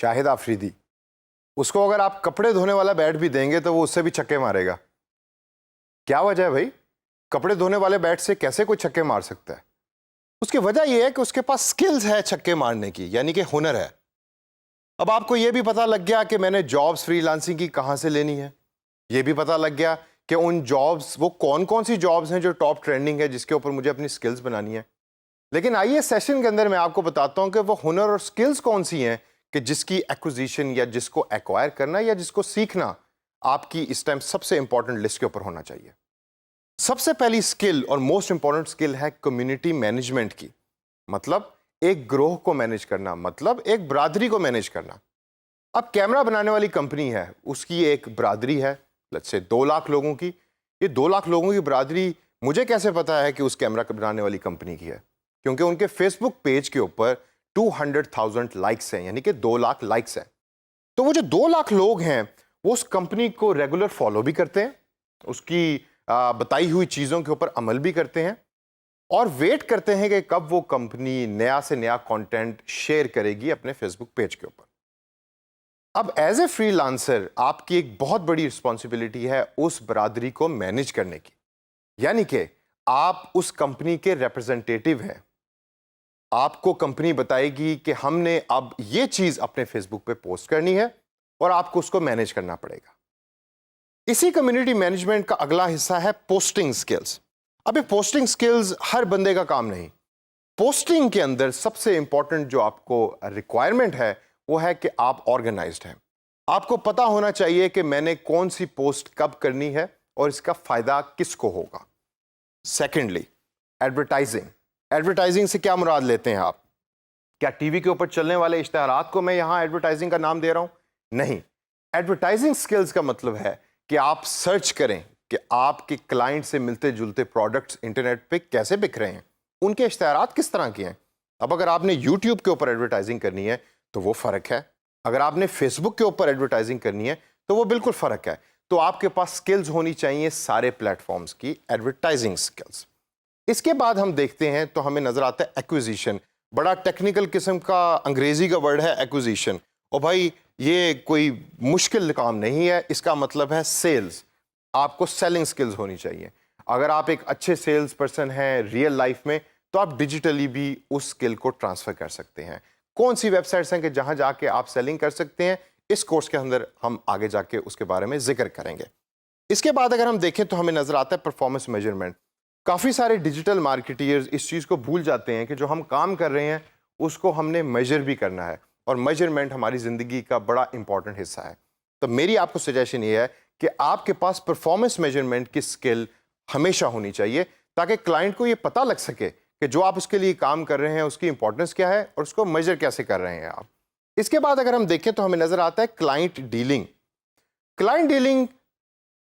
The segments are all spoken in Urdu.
شاہد آفریدی، اس کو اگر آپ کپڑے دھونے والا بیٹ بھی دیں گے تو وہ اس سے بھی چھکے مارے گا. کیا وجہ ہے بھائی؟ کپڑے دھونے والے بیٹ سے کیسے کوئی چھکے مار سکتا ہے؟ اس کی وجہ یہ ہے کہ اس کے پاس سکلز ہے چھکے مارنے کی، یعنی کہ ہنر ہے. اب آپ کو یہ بھی پتا لگ گیا کہ میں نے جابز فری لانسنگ کی کہاں سے لینی ہے. یہ بھی پتا لگ گیا کہ ان جابز وہ کون کون سی جابز ہیں جو ٹاپ ٹرینڈنگ ہے جس کے اوپر مجھے اپنی سکلز بنانی ہے. لیکن آئیے سیشن کے اندر میں آپ کو بتاتا ہوں کہ وہ ہنر اور سکلز کون سی ہیں کہ جس کی ایکوزیشن یا جس کو ایکوائر کرنا یا جس کو سیکھنا آپ کی اس ٹائم سب سے امپورٹنٹ لسٹ کے اوپر ہونا چاہیے. سب سے پہلی سکل اور موسٹ امپورٹنٹ سکل ہے کمیونٹی مینجمنٹ کی. مطلب ایک گروہ کو مینیج کرنا، مطلب ایک برادری کو مینیج کرنا. اب کیمرہ بنانے والی کمپنی ہے، اس کی ایک برادری ہے لیٹس سے 2 لاکھ لوگوں کی. یہ 2 لاکھ لوگوں کی برادری مجھے کیسے پتا ہے کہ اس کیمرہ بنانے والی کمپنی کی ہے؟ کیونکہ ان کے فیس بک پیج کے اوپر 200,000 لائکس ہیں، یعنی کہ 2 لاکھ لائکس ہیں. تو وہ جو 2 لاکھ لوگ ہیں وہ اس کمپنی کو ریگولر فالو بھی کرتے ہیں، اس کی بتائی ہوئی چیزوں کے اوپر عمل بھی کرتے ہیں اور ویٹ کرتے ہیں کہ کب وہ کمپنی نیا سے نیا کانٹینٹ شیئر کرے گی اپنے فیس بک پیج کے اوپر. اب ایز اے فری لانسر آپ کی ایک بہت بڑی رسپانسبلٹی ہے اس برادری کو مینیج کرنے کی، یعنی کہ آپ اس کمپنی کے ریپرزنٹیٹیو ہیں. آپ کو کمپنی بتائے گی کہ ہم نے اب یہ چیز اپنے فیس بک پہ پوسٹ کرنی ہے اور آپ کو اس کو مینیج کرنا پڑے گا. اسی کمیونٹی مینجمنٹ کا اگلا حصہ ہے پوسٹنگ سکلز. اب یہ پوسٹنگ سکلز ہر بندے کا کام نہیں. پوسٹنگ کے اندر سب سے امپورٹنٹ جو آپ کو ریکوائرمنٹ ہے وہ ہے کہ آپ آرگنائزڈ ہیں. آپ کو پتا ہونا چاہیے کہ میں نے کون سی پوسٹ کب کرنی ہے اور اس کا فائدہ کس کو ہوگا. Secondly, advertising. ایڈورٹائزنگ سے کیا مراد لیتے ہیں آپ؟ کیا ٹی وی کے اوپر چلنے والے اشتہارات کو میں یہاں ایڈورٹائزنگ کا نام دے رہا ہوں؟ نہیں. ایڈورٹائزنگ سکلز کا مطلب ہے کہ آپ سرچ کریں کہ آپ کے کلائنٹ سے ملتے جلتے پروڈکٹس انٹرنیٹ پہ کیسے بک رہے ہیں، ان کے اشتہارات کس طرح کے ہیں. اب اگر آپ نے یوٹیوب کے اوپر ایڈورٹائزنگ کرنی ہے تو وہ فرق ہے، اگر آپ نے فیس بک کے اوپر ایڈورٹائزنگ کرنی ہے تو وہ بالکل فرق ہے. تو آپ کے پاس سکلز ہونی چاہیے سارے پلیٹ فارمز کی ایڈورٹائزنگ سکلز. اس کے بعد ہم دیکھتے ہیں تو ہمیں نظر آتا ہے ایکوزیشن. بڑا ٹیکنیکل قسم کا انگریزی کا ورڈ ہے ایکوزیشن، اور بھائی یہ کوئی مشکل کام نہیں ہے. اس کا مطلب ہے سیلز. آپ کو سیلنگ سکلز ہونی چاہیے. اگر آپ ایک اچھے سیلز پرسن ہیں ریئل لائف میں تو آپ ڈیجیٹلی بھی اس سکل کو ٹرانسفر کر سکتے ہیں. کون سی ویب سائٹس ہیں کہ جہاں جا کے آپ سیلنگ کر سکتے ہیں، اس کورس کے اندر ہم آگے جا کے اس کے بارے میں ذکر کریں گے. اس کے بعد اگر ہم دیکھیں تو ہمیں نظر آتا ہے پرفارمنس میجرمنٹ. کافی سارے ڈیجیٹل مارکیٹرز اس چیز کو بھول جاتے ہیں کہ جو ہم کام کر رہے ہیں اس کو ہم نے میجر بھی کرنا ہے، اور میجرمنٹ ہماری زندگی کا بڑا امپورٹنٹ حصہ ہے. تو میری آپ کو سجیشن یہ ہے کہ آپ کے پاس پرفارمنس میجرمنٹ کی سکل ہمیشہ ہونی چاہیے تاکہ کلائنٹ کو یہ پتہ لگ سکے کہ جو آپ اس کے لیے کام کر رہے ہیں اس کی امپورٹنس کیا ہے اور اس کو میجر کیسے کر رہے ہیں آپ. اس کے بعد اگر ہم دیکھیں تو ہمیں نظر آتا ہے کلائنٹ ڈیلنگ. کلائنٹ ڈیلنگ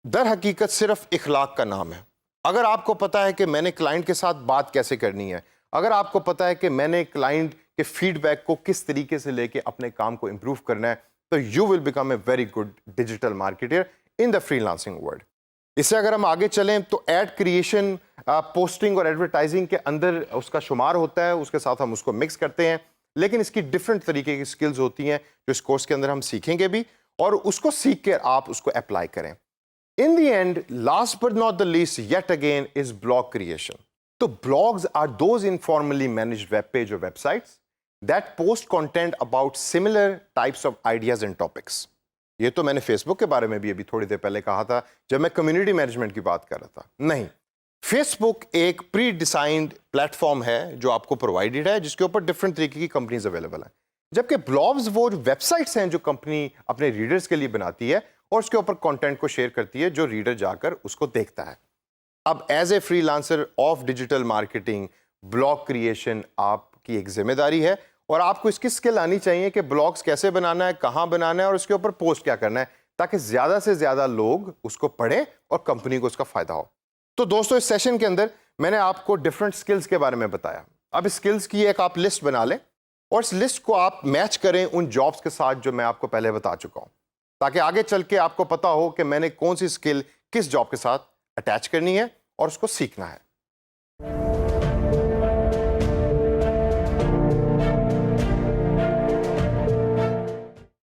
در حقیقت صرف اخلاق کا نام ہے. اگر آپ کو پتا ہے کہ میں نے کلائنٹ کے ساتھ بات کیسے کرنی ہے، اگر آپ کو پتا ہے کہ میں نے کلائنٹ کے فیڈ بیک کو کس طریقے سے لے کے اپنے کام کو امپروو کرنا ہے، تو you will become a very good digital marketer in the freelancing world. اس سے اگر ہم آگے چلیں تو ایڈ کریشن پوسٹنگ اور ایڈورٹائزنگ کے اندر اس کا شمار ہوتا ہے، اس کے ساتھ ہم اس کو مکس کرتے ہیں. لیکن اس کی ڈفرینٹ طریقے کی سکلز ہوتی ہیں جو اس کورس کے اندر ہم سیکھیں گے بھی، اور اس کو سیکھ کے آپ اس کو اپلائی کریں. In the end, last but not the least, yet again, is blog creation. So blogs are those informally managed web page or websites that post content about similar types of ideas and topics. یہ تو میں نے فیس بک کے بارے میں بھی ابھی تھوڑی دیر پہلے کہا تھا جب میں کمیونٹی مینجمنٹ کی بات کر رہا تھا. نہیں، فیس بک ایک پری ڈیزائنڈ پلیٹ فارم ہے جو آپ کو پرووائڈیڈ ہے، جس کے اوپر ڈفرینٹ طریقے کی کمپنیز اویلیبل ہیں. جبکہ بلاگز وہ ویب سائٹس ہیں جو کمپنی اپنے ریڈرز کے لیے بناتی ہے اور اس کے اوپر کانٹینٹ کو شیئر کرتی ہے جو ریڈر جا کر اس کو دیکھتا ہے. اب as a free lancer of digital marketing, blog creation آپ کی ایک ذمہ داری ہے، اور آپ کو اس کی سکل آنی چاہیے کہ بلاگز کیسے بنانا ہے، کہاں بنانا ہے اور اس کے اوپر پوسٹ کیا کرنا ہے تاکہ زیادہ سے زیادہ لوگ اس کو پڑھیں اور کمپنی کو اس کا فائدہ ہو. تو دوستو، اس سیشن کے اندر میں نے آپ کو ڈفرینٹ سکلز کے بارے میں بتایا. اب اس سکلز کی ایک آپ لسٹ بنا لیں اور اس لسٹ کو آپ میچ کریں ان جابس کے ساتھ جو میں آپ کو پہلے بتا چکا ہوں، تاکہ آگے چل کے آپ کو پتا ہو کہ میں نے کون سی سکل کس جاب کے ساتھ اٹیچ کرنی ہے اور اس کو سیکھنا ہے.